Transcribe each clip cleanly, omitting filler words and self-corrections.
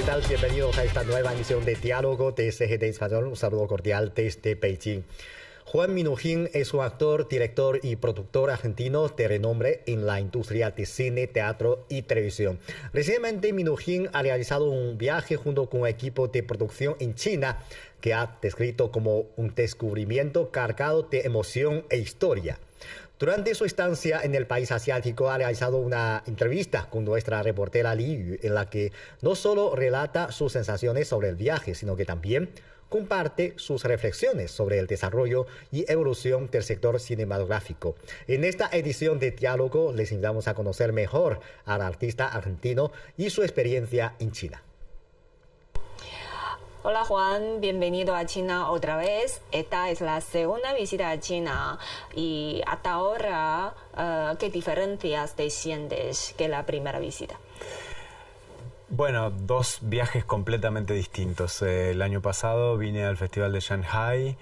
¿qué tal? Bienvenidos a esta nueva emisión de Diálogo de CGT Español. Un saludo cordial desde Beijing. Juan Minujín es un actor, director y productor argentino de renombre en la industria de cine, teatro y televisión. Recientemente, Minujín ha realizado un viaje junto con un equipo de producción en China que ha descrito como un descubrimiento cargado de emoción e historia. Durante su estancia en el país asiático ha realizado una entrevista con nuestra reportera Li Yu, en la que no solo relata sus sensaciones sobre el viaje, sino que también comparte sus reflexiones sobre el desarrollo y evolución del sector cinematográfico. En esta edición de Diálogo les invitamos a conocer mejor al artista argentino y su experiencia en China. Hola Juan, bienvenido a China otra vez. Esta es la segunda visita a China y hasta ahora, ¿qué diferencias te sientes que la primera visita? Bueno, dos viajes completamente distintos. El año pasado vine al Festival de Shanghai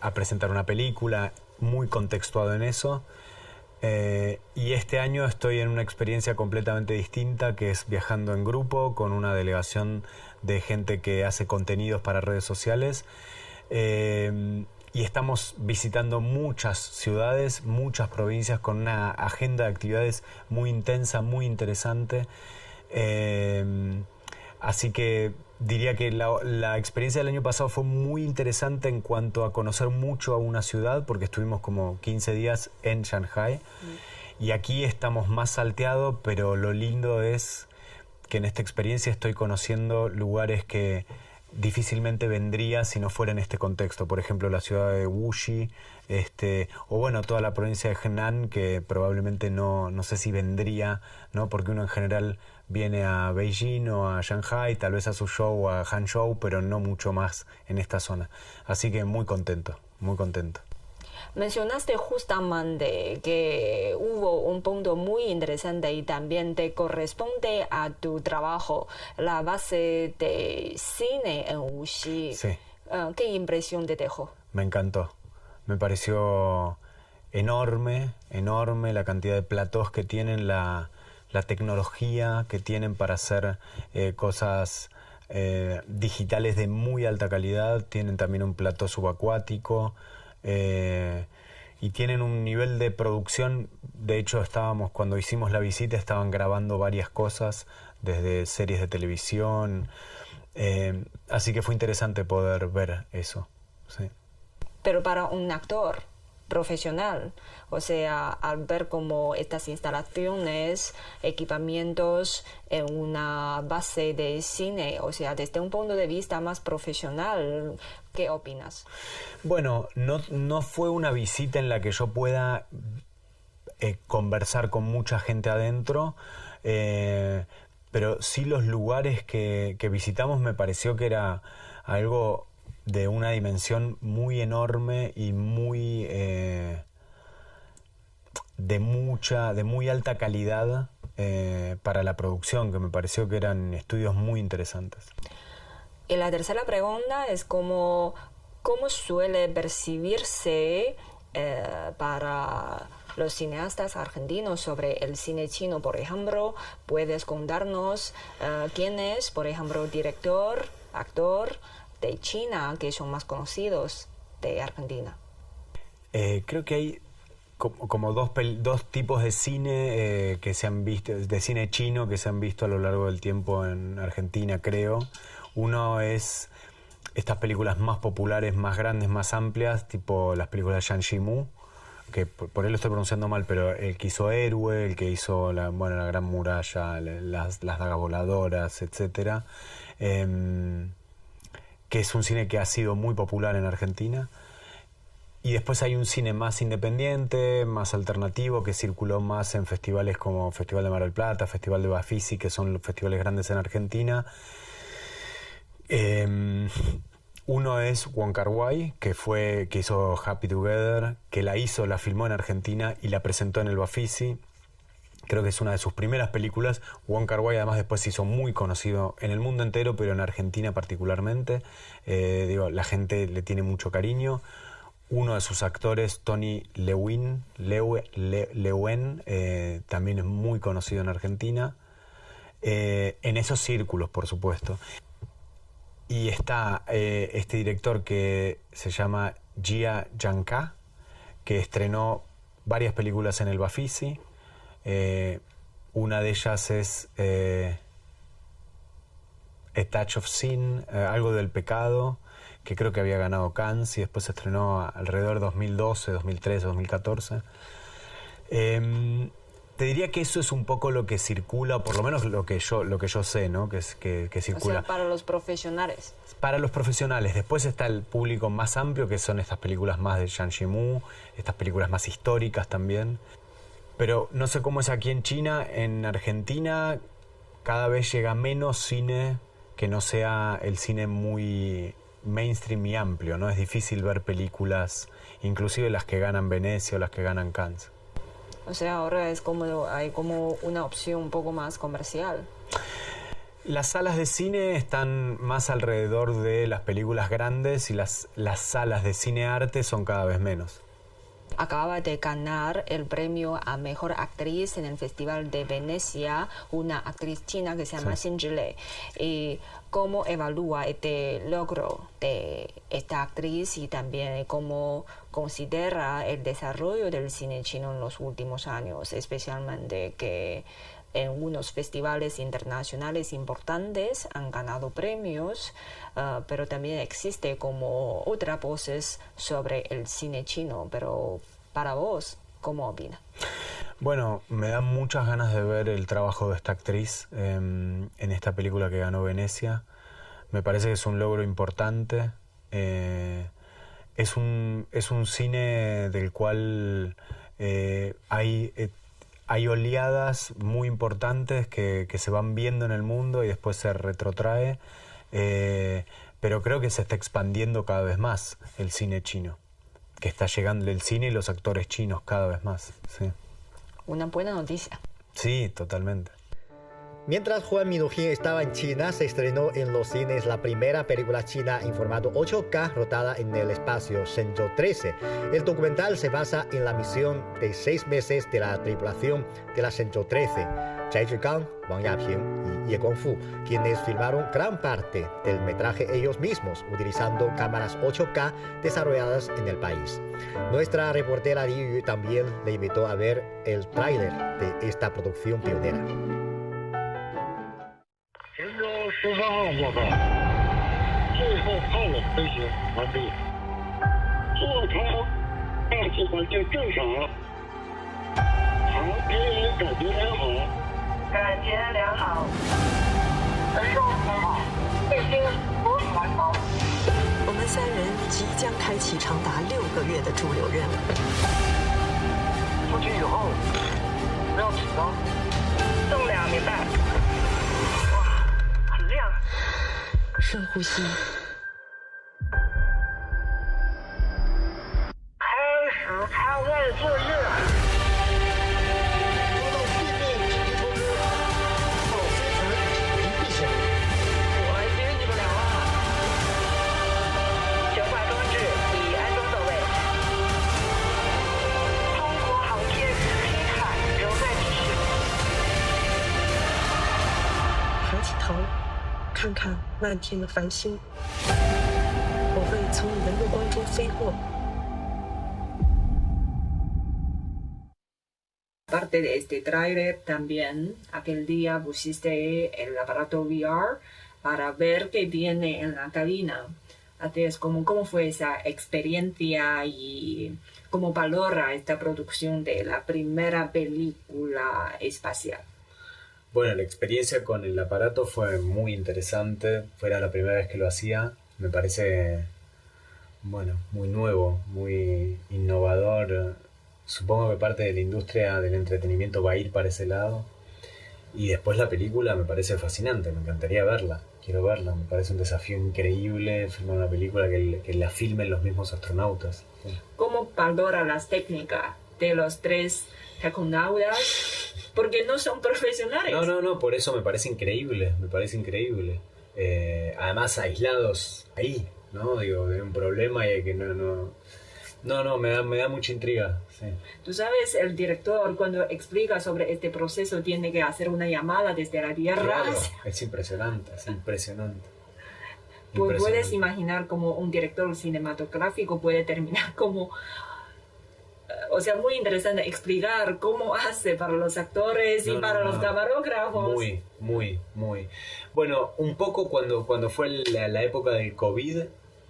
a presentar una película, muy contextuado en eso. Y este año estoy en una experiencia completamente distinta, que es viajando en grupo con una delegación de gente que hace contenidos para redes sociales. Y estamos visitando muchas ciudades, muchas provincias con una agenda de actividades muy intensa, muy interesante. Así que diría que la experiencia del año pasado fue muy interesante en cuanto a conocer mucho a una ciudad, porque estuvimos como 15 días en Shanghai. Y aquí estamos más salteados, pero lo lindo es que en esta experiencia estoy conociendo lugares que difícilmente vendría si no fuera en este contexto. Por ejemplo, la ciudad de Wuxi, o bueno, toda la provincia de Henan, que probablemente no sé si vendría, ¿no? Porque uno en general viene a Beijing o a Shanghai, tal vez a Suzhou o a Hangzhou, pero no mucho más en esta zona. Así que muy contento, muy contento. Mencionaste justamente que hubo un punto muy interesante y también te corresponde a tu trabajo, la base de cine en Wuxi. Sí. ¿Qué impresión te dejó? Me encantó. Me pareció enorme la cantidad de platós que tienen, la tecnología que tienen para hacer cosas digitales de muy alta calidad. Tienen también un plató subacuático. Y tienen un nivel de producción. De hecho, cuando hicimos la visita, estaban grabando varias cosas, desde series de televisión, así que fue interesante poder ver eso, sí. Pero para un actor profesional, o sea, al ver como estas instalaciones, equipamientos en una base de cine, o sea, desde un punto de vista más profesional, ¿qué opinas? Bueno, no fue una visita en la que yo pueda conversar con mucha gente adentro, pero sí los lugares que visitamos me pareció que era algo de una dimensión muy enorme y muy de muy alta calidad para la producción, que me pareció que eran estudios muy interesantes. Y la tercera pregunta es cómo suele percibirse para los cineastas argentinos sobre el cine chino. Por ejemplo, ¿puedes contarnos quién es, por ejemplo, director, actor de China que son más conocidos de Argentina? Creo que hay como dos tipos de cine que se han visto, de cine chino que se han visto a lo largo del tiempo en Argentina, creo. Uno es estas películas más populares, más grandes, más amplias, tipo las películas de Zhang Yimou, que por él lo estoy pronunciando mal, pero el que hizo Héroe, el que hizo la Gran Muralla, las dagas voladoras, etcétera, que es un cine que ha sido muy popular en Argentina. Y después hay un cine más independiente, más alternativo, que circuló más en festivales como Festival de Mar del Plata, Festival de Bafisi, que son los festivales grandes en Argentina. Uno es Wong Kar-wai, que hizo Happy Together, que la filmó en Argentina y la presentó en el Bafisi. Creo que es una de sus primeras películas. Wong Kar-wai además después se hizo muy conocido en el mundo entero, pero en Argentina particularmente. La gente le tiene mucho cariño. Uno de sus actores, Tony Leuen, también es muy conocido en Argentina. en esos círculos, por supuesto. Y está este director que se llama Jia Zhangke, que estrenó varias películas en el Bafisi. Una de ellas es A Touch of Sin, algo del pecado, que creo que había ganado Cannes y después se estrenó alrededor de 2012, 2013, 2014. Te diría que eso es un poco lo que circula, o por lo menos lo que yo sé, ¿no? Que circula. O sea, para los profesionales. Para los profesionales. Después está el público más amplio, que son estas películas más de Zhang Yimou, estas películas más históricas también. Pero no sé cómo es aquí en China. En Argentina cada vez llega menos cine que no sea el cine muy mainstream y amplio, ¿no? Es difícil ver películas, inclusive las que ganan Venecia o las que ganan Cannes. O sea, ahora hay como una opción un poco más comercial. Las salas de cine están más alrededor de las películas grandes y las salas de cine-arte son cada vez menos. Acaba de ganar el premio a Mejor Actriz en el Festival de Venecia, una actriz china que se llama Xin Zhilei. Y ¿cómo evalúa este logro de esta actriz y también cómo considera el desarrollo del cine chino en los últimos años, especialmente que en unos festivales internacionales importantes han ganado premios, pero también existe como otras voces sobre el cine chino? Pero para vos, ¿cómo opinas? Bueno, me dan muchas ganas de ver el trabajo de esta actriz en esta película que ganó Venecia. Me parece que es un logro importante. Es un cine del cual hay oleadas muy importantes que se van viendo en el mundo y después se retrotrae, pero creo que se está expandiendo cada vez más el cine chino, que está llegando el cine y los actores chinos cada vez más. Sí. Una buena noticia. Sí, totalmente. Mientras Juan Minujín estaba en China, se estrenó en los cines la primera película china en formato 8K rodada en el espacio Shenzhou 13. El documental se basa en la misión de 6 meses de la tripulación de la Shenzhou 13, Zhai Zhigang, Wang Yaping y Ye Guangfu, quienes filmaron gran parte del metraje ellos mismos, utilizando cámaras 8K desarrolladas en el país. Nuestra reportera Li Yu también le invitó a ver el tráiler de esta producción pionera. 神舟13号报告，最后炮火飞行完毕，座舱大气环境正常，航天员感觉良好，感觉良好，神舟13号卫星服务完成。我们3人即将开启长达6个月的驻留任务。出去以后不要紧张，正2明白。 深呼吸。开始舱外作业。收到地面紧急通知，到飞船已避险。我接你们俩了。悬挂装置已安装到位。中国航天拼海仍在继续。抬起头。 看看漫天的繁星，我会从你的目光中飞过。 Aparte de este tráiler, también aquel día pusiste el aparato VR para ver qué viene en la cabina. Entonces, ¿cómo fue esa experiencia y cómo valora esta producción de la primera película espacial? Bueno, la experiencia con el aparato fue muy interesante. Fuera la primera vez que lo hacía. Me parece, bueno, muy nuevo, muy innovador. Supongo que parte de la industria del entretenimiento va a ir para ese lado. Y después la película me parece fascinante. Me encantaría verla. Quiero verla. Me parece un desafío increíble filmar una película que la filmen los mismos astronautas. Sí. ¿Cómo valora las técnicas de los 3 astronautas? Porque no son profesionales. No, por eso me parece increíble, Además, aislados ahí, ¿no? Digo, hay un problema y hay que No, me da mucha intriga. Sí. Tú sabes, el director cuando explica sobre este proceso tiene que hacer una llamada desde la Tierra. Claro, es impresionante, es impresionante. Pues puedes imaginar cómo un director cinematográfico puede terminar como... O sea, muy interesante explicar cómo hace para los actores y para los camarógrafos. Muy. Bueno, un poco cuando fue la época del COVID,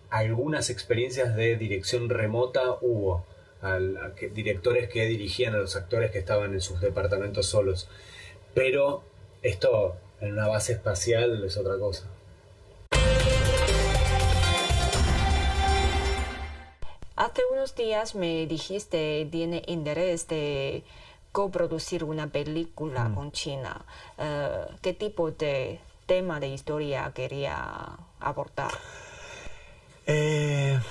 algunas experiencias de dirección remota hubo. Directores que dirigían a los actores que estaban en sus departamentos solos. Pero esto en una base espacial es otra cosa. Hace unos días me dijiste tiene interés de coproducir una película con China. ¿Qué tipo de tema de historia quería abordar? En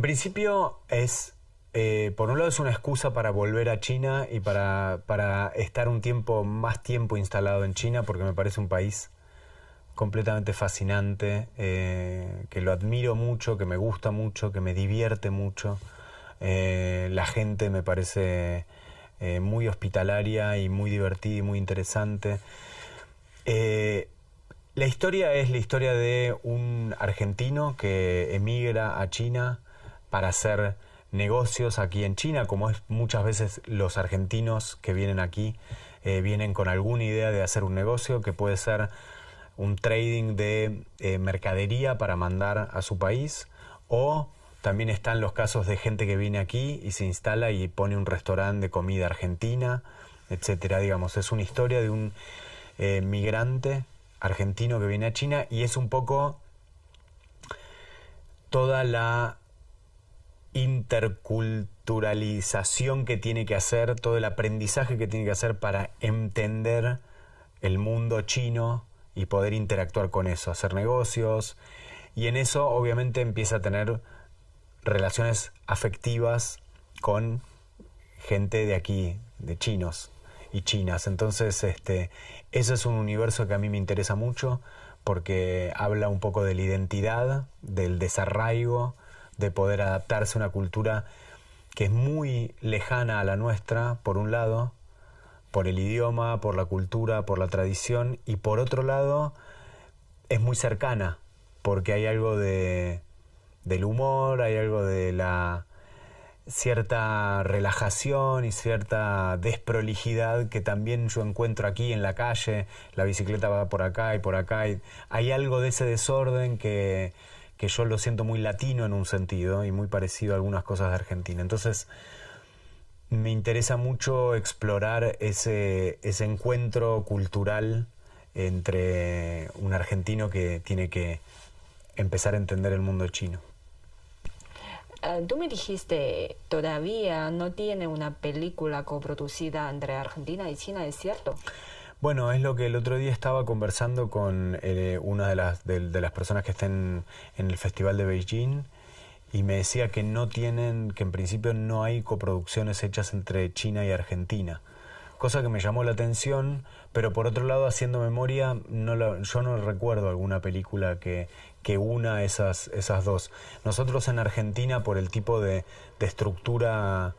principio es, por un lado es una excusa para volver a China y para estar más tiempo instalado en China, porque me parece un país completamente fascinante, que lo admiro mucho, que me gusta mucho, que me divierte mucho. La gente me parece muy hospitalaria y muy divertida y muy interesante. La historia es la historia de un argentino que emigra a China para hacer negocios aquí en China, como es muchas veces los argentinos que vienen aquí, vienen con alguna idea de hacer un negocio que puede ser un trading de mercadería para mandar a su país, o también están los casos de gente que viene aquí y se instala y pone un restaurante de comida argentina, etcétera. Digamos, es una historia de un migrante argentino que viene a China y es un poco toda la interculturalización que tiene que hacer, todo el aprendizaje que tiene que hacer para entender el mundo chino y poder interactuar con eso, hacer negocios, y en eso obviamente empieza a tener relaciones afectivas con gente de aquí, de chinos y chinas. Entonces ese es un universo que a mí me interesa mucho porque habla un poco de la identidad, del desarraigo, de poder adaptarse a una cultura que es muy lejana a la nuestra, por un lado, por el idioma, por la cultura, por la tradición, y por otro lado es muy cercana, porque hay algo del humor, hay algo de la cierta relajación y cierta desprolijidad que también yo encuentro aquí en la calle. La bicicleta va por acá y por acá, y hay algo de ese desorden que yo lo siento muy latino en un sentido y muy parecido a algunas cosas de Argentina. Entonces me interesa mucho explorar ese encuentro cultural entre un argentino que tiene que empezar a entender el mundo chino. Tú me dijiste, todavía no tiene una película coproducida entre Argentina y China, ¿es cierto? Bueno, es lo que el otro día estaba conversando con una de las personas que están en el Festival de Beijing, y me decía que que en principio no hay coproducciones hechas entre China y Argentina, cosa que me llamó la atención, pero por otro lado, haciendo memoria, yo no recuerdo alguna película que una esas dos. Nosotros en Argentina, por el tipo de estructura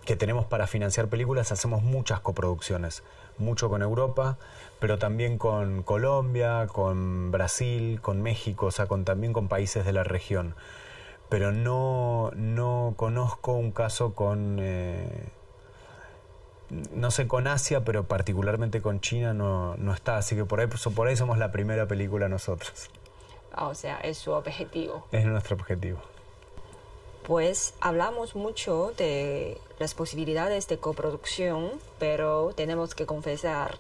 que tenemos para financiar películas, hacemos muchas coproducciones, mucho con Europa, pero también con Colombia, con Brasil, con México, o sea, también con países de la región. Pero no conozco un caso con, no sé, con Asia, pero particularmente con China no está, así que por ahí somos la primera película nosotros. O sea, es su objetivo. Es nuestro objetivo. Pues hablamos mucho de las posibilidades de coproducción, pero tenemos que confesar,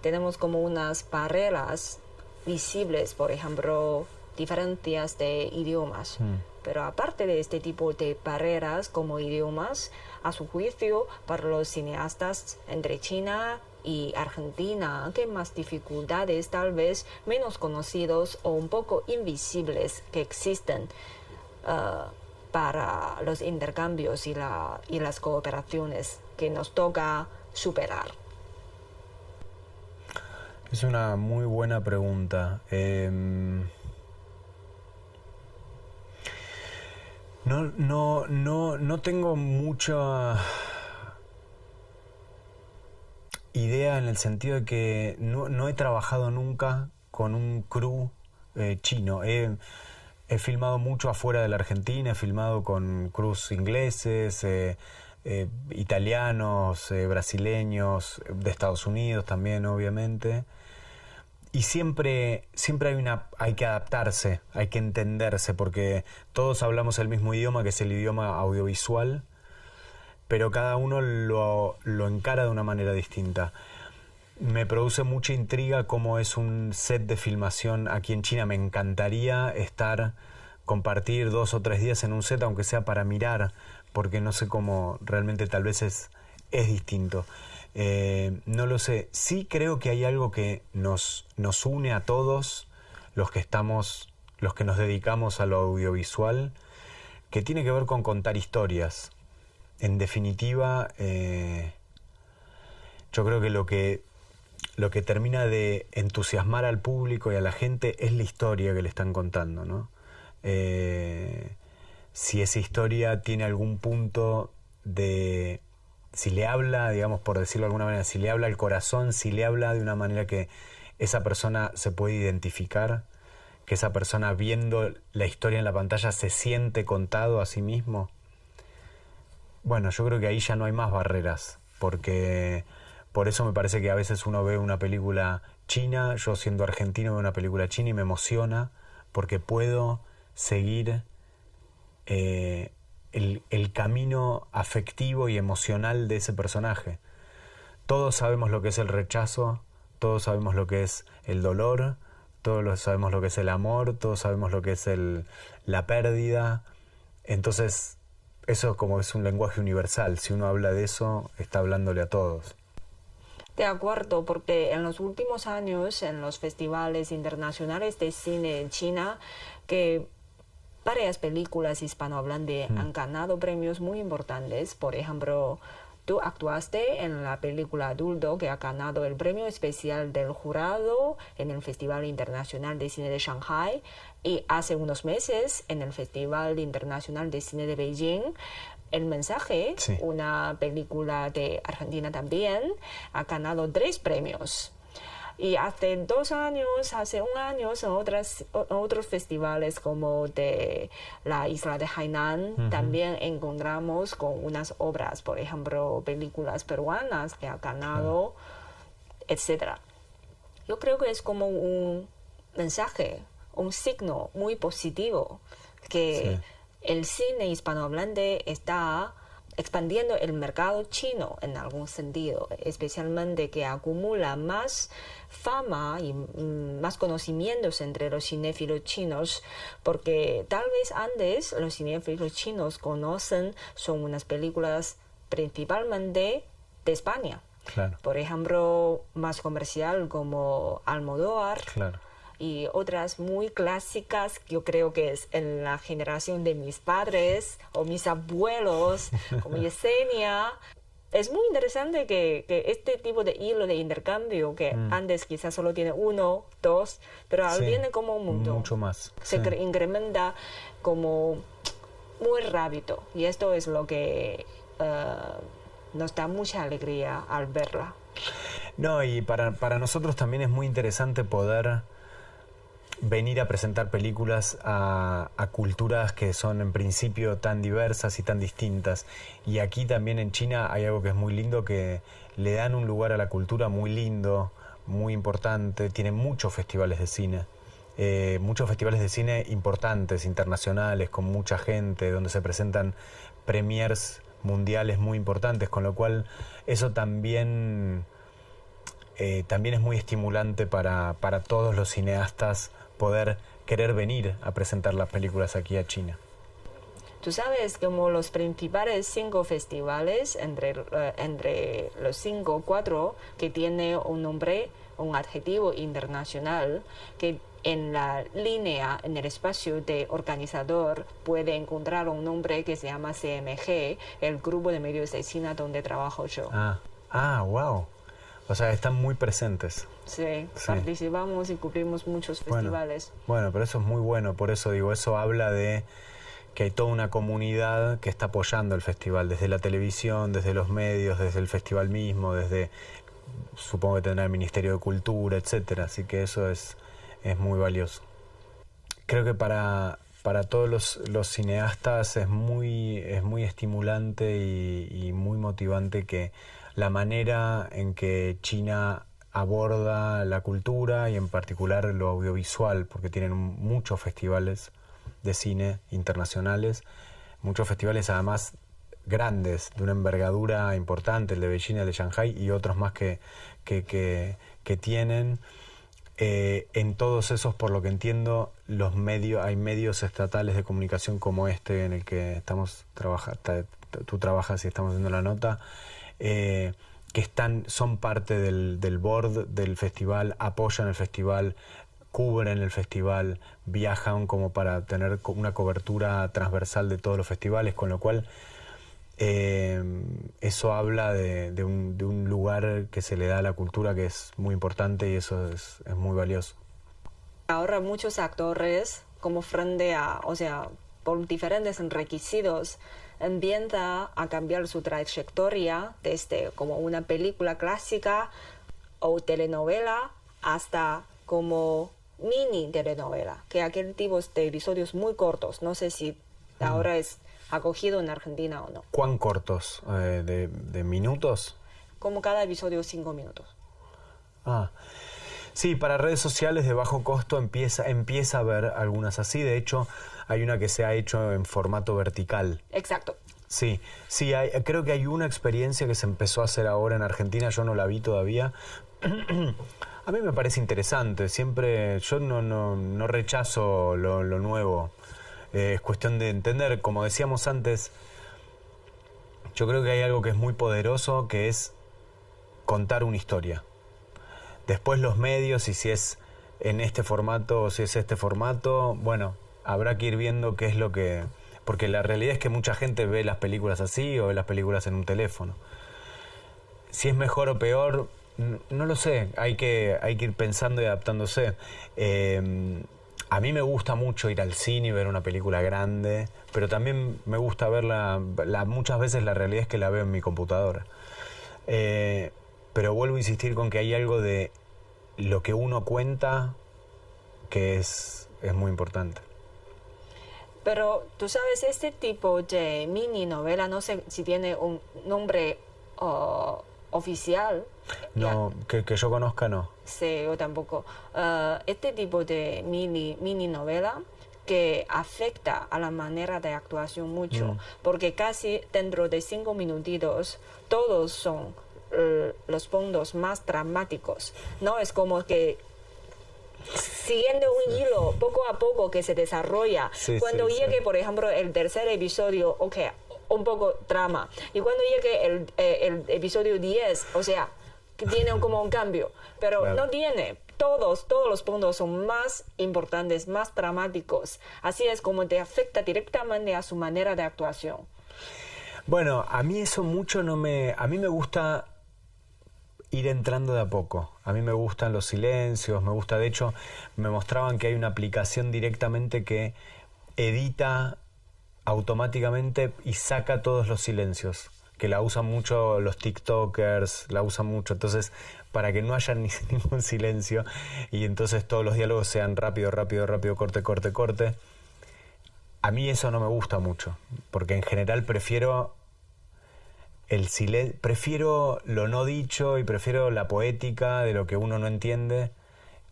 tenemos como unas barreras visibles, por ejemplo, diferencias de idiomas. Pero aparte de este tipo de barreras como idiomas, a su juicio, para los cineastas entre China y Argentina, ¿qué más dificultades tal vez menos conocidos o un poco invisibles que existen para los intercambios y las cooperaciones que nos toca superar? Es una muy buena pregunta. No tengo mucha idea en el sentido de que no he trabajado nunca con un crew chino. He filmado mucho afuera de la Argentina, he filmado con crews ingleses, italianos, brasileños, de Estados Unidos también, obviamente. Y siempre hay que adaptarse, hay que entenderse, porque todos hablamos el mismo idioma, que es el idioma audiovisual, pero cada uno lo encara de una manera distinta. Me produce mucha intriga cómo es un set de filmación aquí en China. Me encantaría compartir 2 o 3 días en un set, aunque sea para mirar, porque no sé cómo realmente tal vez es distinto. No lo sé. Sí creo que hay algo que nos une a todos los que nos dedicamos a lo audiovisual, que tiene que ver con contar historias. En definitiva, yo creo que lo que termina de entusiasmar al público y a la gente es la historia que le están contando, ¿no? Si esa historia tiene algún punto de... Si le habla, digamos, por decirlo de alguna manera, si le habla al corazón, si le habla de una manera que esa persona se puede identificar, que esa persona viendo la historia en la pantalla se siente contado a sí mismo, bueno, yo creo que ahí ya no hay más barreras, porque por eso me parece que a veces uno ve una película china, yo siendo argentino veo una película china y me emociona, porque puedo seguir el camino afectivo y emocional de ese personaje. Todos sabemos lo que es el rechazo, todos sabemos lo que es el dolor, todos sabemos lo que es el amor, todos sabemos lo que es la pérdida. Entonces, eso como es un lenguaje universal. Si uno habla de eso, está hablándole a todos. De acuerdo, porque en los últimos años, en los festivales internacionales de cine en China, que varias películas hispanohablantes han ganado premios muy importantes. Por ejemplo, tú actuaste en la película Adulto, que ha ganado el premio especial del jurado en el Festival Internacional de Cine de Shanghai, y hace unos meses en el Festival Internacional de Cine de Beijing. El Mensaje, sí, una película de Argentina también, ha ganado 3 premios. Y hace 2 años, hace 1 año, en otros festivales como de la isla de Hainan, también encontramos con unas obras, por ejemplo, películas peruanas que ha ganado, etc. Yo creo que es como un mensaje, un signo muy positivo, que el cine hispanohablante está expandiendo el mercado chino en algún sentido, especialmente que acumula más fama y más conocimientos entre los cinéfilos chinos, porque tal vez antes los cinéfilos chinos son unas películas principalmente de España. Claro. Por ejemplo, más comercial como Almodóvar. Claro. Y otras muy clásicas, yo creo que es en la generación de mis padres o mis abuelos, como Yesenia. Es muy interesante que este tipo de hilo de intercambio, que antes quizás solo tiene 1, 2, pero ahora viene como un montón. Mucho más. Se incrementa como muy rápido. Y esto es lo que nos da mucha alegría al verla. No, y para nosotros también es muy interesante poder venir a presentar películas a culturas que son en principio tan diversas y tan distintas. Y aquí también en China hay algo que es muy lindo, que le dan un lugar a la cultura muy lindo, muy importante. Tienen muchos festivales de cine, muchos festivales de cine importantes, internacionales, con mucha gente, donde se presentan premiers mundiales muy importantes, con lo cual eso también es muy estimulante para todos los cineastas poder querer venir a presentar las películas aquí a China. Tú sabes, como los principales 5 festivales, entre los 5, 4, que tiene un nombre, un adjetivo internacional, que en la línea, en el espacio de organizador, puede encontrar un nombre que se llama CMG, el grupo de medios de China donde trabajo yo. Wow. O sea, están muy presentes. Sí, participamos y cubrimos muchos festivales. Bueno, pero eso es muy bueno, por eso digo, eso habla de que hay toda una comunidad que está apoyando el festival, desde la televisión, desde los medios, desde el festival mismo, supongo que tendrá el Ministerio de Cultura, etcétera. Así que eso es muy valioso. Creo que para todos los cineastas es muy estimulante y muy motivante que la manera en que China aborda la cultura y en particular lo audiovisual, porque tienen muchos festivales de cine internacionales, muchos festivales además grandes, de una envergadura importante, el de Beijing, el de Shanghai y otros más que tienen. En todos esos, por lo que entiendo, hay medios estatales de comunicación como este en el que tú trabajas y estamos haciendo la nota, que son parte del board del festival, apoyan el festival, cubren el festival, viajan como para tener una cobertura transversal de todos los festivales, con lo cual eso habla de un lugar que se le da a la cultura que es muy importante y eso es muy valioso. Ahora muchos actores, como frente por diferentes requisitos, empiezan a cambiar su trayectoria desde como una película clásica o telenovela hasta como mini telenovela, que aquel tipo de episodios muy cortos. No sé si ahora es acogido en Argentina o no. ¿Cuán cortos? ¿De minutos? Como cada episodio 5 minutos. Sí, para redes sociales de bajo costo empieza a haber algunas así. De hecho, hay una que se ha hecho en formato vertical. Exacto. Sí, creo que hay una experiencia que se empezó a hacer ahora en Argentina, yo no la vi todavía. A mí me parece interesante, siempre yo no rechazo lo nuevo. Es cuestión de entender, como decíamos antes, yo creo que hay algo que es muy poderoso, que es contar una historia. Después los medios, y si es en este formato o si es este formato, bueno, habrá que ir viendo qué es lo que... Porque la realidad es que mucha gente ve las películas así o ve las películas en un teléfono. Si es mejor o peor, no lo sé, hay que ir pensando y adaptándose. A mí me gusta mucho ir al cine y ver una película grande, pero también me gusta verla, muchas veces la realidad es que la veo en mi computadora. Pero vuelvo a insistir con que hay algo de lo que uno cuenta que es muy importante. Pero tú sabes, este tipo de mini novela, no sé si tiene un nombre oficial. No, que yo conozca no. Sí, yo tampoco. Este tipo de mini novela que afecta a la manera de actuación mucho, porque casi dentro de 5 minutitos todos son los puntos más dramáticos. No es como que siguiendo un hilo poco a poco que se desarrolla. Cuando llegue, por ejemplo, el tercer episodio, un poco drama. Y cuando llegue el episodio 10, que tiene como un cambio. Pero claro, no tiene. Todos los puntos son más importantes, más dramáticos. Así es como te afecta directamente a su manera de actuación. Bueno, a mí eso mucho no me... A mí me gusta ir entrando de a poco. A mí me gustan los silencios, me gusta... De hecho, me mostraban que hay una aplicación directamente que edita automáticamente y saca todos los silencios, que la usan mucho los TikTokers, la usan mucho, entonces para que no haya ningún silencio y entonces todos los diálogos sean rápido, corte. A mí eso no me gusta mucho, porque en general prefiero prefiero lo no dicho y prefiero la poética de lo que uno no entiende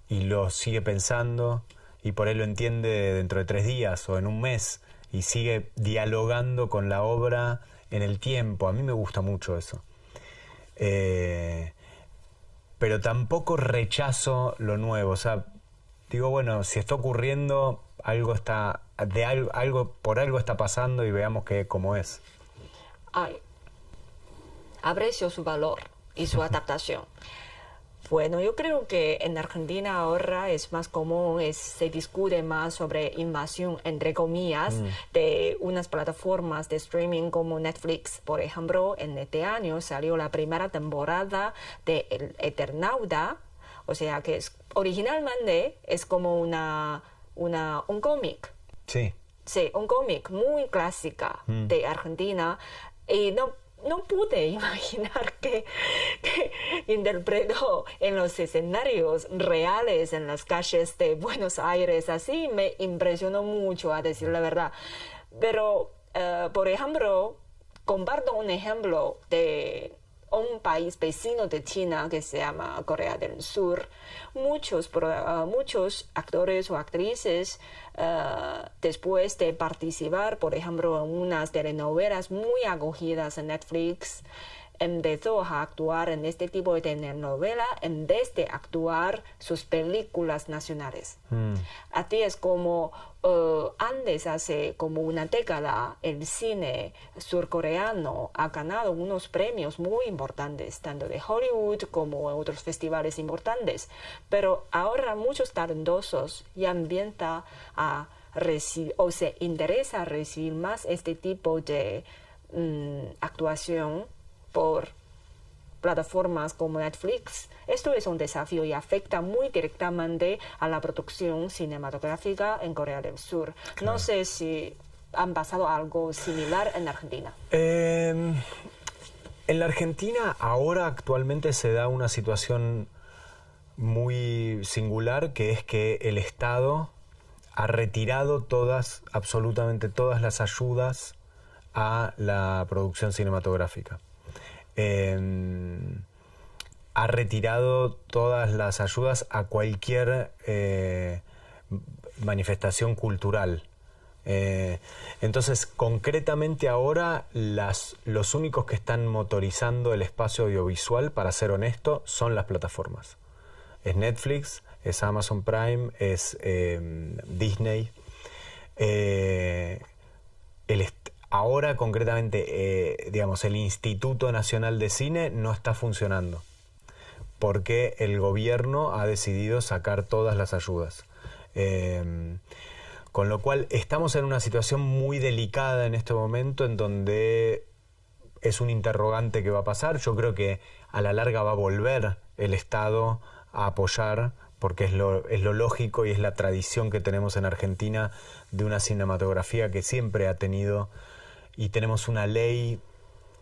y lo sigue pensando y por ahí lo entiende dentro de 3 días o en un mes y sigue dialogando con la obra en el tiempo. A mí me gusta mucho eso. Pero tampoco rechazo lo nuevo. O sea, digo, bueno, si está ocurriendo, algo está por algo está pasando y veamos cómo es. Aprecio su valor y su adaptación. Bueno, yo creo que en Argentina ahora es más común, se discute más sobre invasión, entre comillas, de unas plataformas de streaming como Netflix. Por ejemplo, en este año salió la primera temporada de El Eternauta, o sea que originalmente es como un cómic. Sí. Sí, un cómic muy clásica de Argentina. Y no pude imaginar que interpretó en los escenarios reales, en las calles de Buenos Aires. Así me impresionó mucho, a decir la verdad. Pero, por ejemplo, comparto un ejemplo de un país vecino de China que se llama Corea del Sur. Muchos actores o actrices, después de participar, por ejemplo, en unas telenovelas muy acogidas en Netflix, empezó a actuar en este tipo de telenovela en vez de actuar sus películas nacionales. Así es como antes, hace como una década, el cine surcoreano ha ganado unos premios muy importantes, tanto de Hollywood como en otros festivales importantes. Pero ahora muchos talentosos ya empiezan a recibir, o se interesa recibir más este tipo de actuación por plataformas como Netflix. Esto es un desafío y afecta muy directamente a la producción cinematográfica en Corea del Sur. Claro. No sé si han pasado algo similar en Argentina. En la Argentina ahora actualmente se da una situación muy singular, que es que el Estado ha retirado absolutamente todas las ayudas a la producción cinematográfica. Ha retirado todas las ayudas a cualquier manifestación cultural. Entonces, concretamente ahora, los únicos que están motorizando el espacio audiovisual, para ser honesto, son las plataformas. Es Netflix, es Amazon Prime, es Disney. Ahora, concretamente, digamos, el Instituto Nacional de Cine no está funcionando porque el gobierno ha decidido sacar todas las ayudas. Con lo cual, estamos en una situación muy delicada en este momento, en donde es un interrogante que va a pasar. Yo creo que a la larga va a volver el Estado a apoyar, porque es lo lógico y es la tradición que tenemos en Argentina de una cinematografía que siempre ha tenido. Y tenemos una ley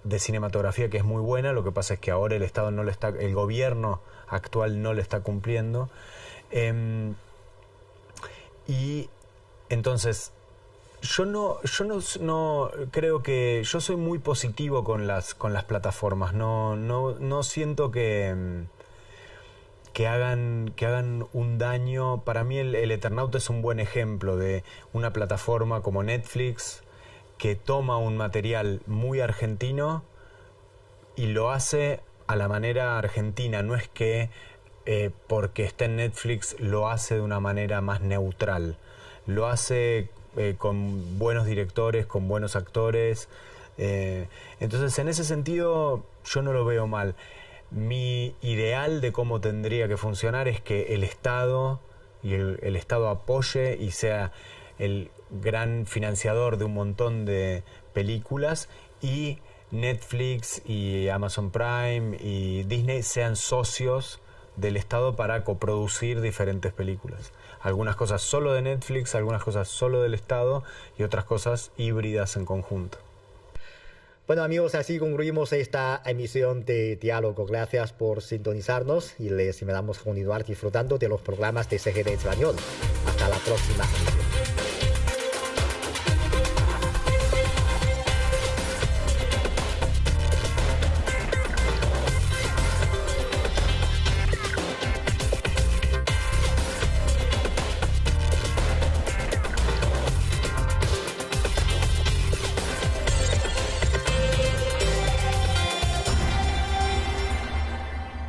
de cinematografía que es muy buena. Lo que pasa es que ahora el Estado el gobierno actual no lo está cumpliendo. Y entonces, yo no creo que yo soy muy positivo con las plataformas. No siento que hagan un daño. Para mí el Eternauta es un buen ejemplo de una plataforma como Netflix, que toma un material muy argentino y lo hace a la manera argentina. No es que porque está en Netflix lo hace de una manera más neutral. Lo hace con buenos directores, con buenos actores. Entonces, en ese sentido, yo no lo veo mal. Mi ideal de cómo tendría que funcionar es que el Estado y el Estado apoye y sea el gran financiador de un montón de películas, y Netflix y Amazon Prime y Disney sean socios del Estado para coproducir diferentes películas. Algunas cosas solo de Netflix, algunas cosas solo del Estado y otras cosas híbridas en conjunto. Bueno, amigos, así concluimos esta emisión de Diálogo. Gracias por sintonizarnos y les invitamos a continuar disfrutando de los programas de CGD Español. Hasta la próxima emisión.